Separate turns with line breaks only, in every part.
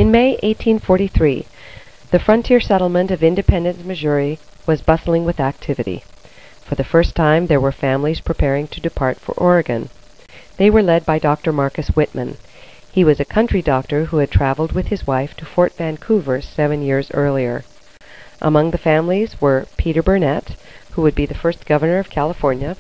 In May 1843, the frontier settlement of Independence, Missouri, was bustling with activity. For the first time, there were families preparing to depart for Oregon. They were led by Dr. Marcus Whitman. He was a country doctor who had traveled with his wife to Fort Vancouver 7 years earlier. Among the families were Peter Burnett, who would be the first governor of California,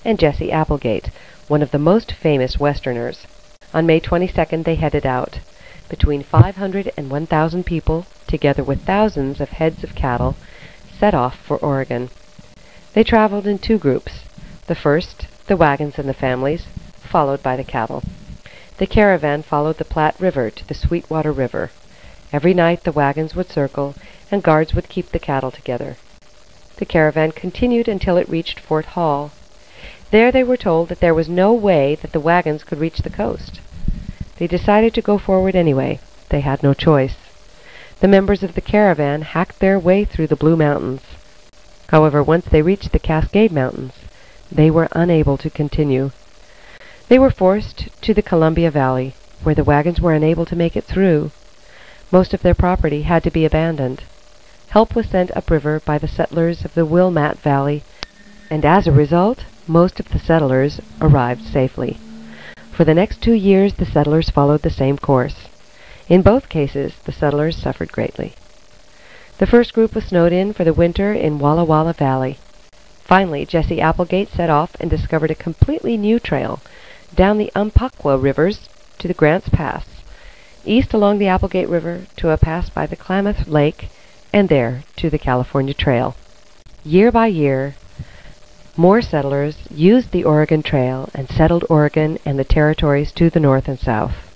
and Jesse Applegate, one of the most famous Westerners. On May 22nd, they headed out. Between 500 and 1,000 people, together with thousands of heads of cattle, set off for Oregon. They traveled in two groups. The first, the wagons and the families, followed by the cattle. The caravan followed the Platte River to the Sweetwater River. Every night the wagons would circle, and guards would keep the cattle together. The caravan continued until it reached Fort Hall. There they were told that there was no way that the wagons could reach the coast. They decided to go forward anyway. They had no choice. The members of the caravan hacked their way through the Blue Mountains. However, once they reached the Cascade Mountains, they were unable to continue. They were forced to the Columbia Valley, where the wagons were unable to make it through. Most of their property had to be abandoned. Help was sent upriver by the settlers of the Willamette Valley, and as a result, most of the settlers arrived safely. For the next 2 years, the settlers followed the same course. In both cases, the settlers suffered greatly. The first group was snowed in for the winter in Walla Walla Valley. Finally, Jesse Applegate set off and discovered a completely new trail down the Umpqua rivers to the Grants Pass, east along the Applegate River to a pass by the Klamath Lake, and there to the California Trail. Year by year, more settlers used the Oregon Trail and settled Oregon and the territories to the north and south.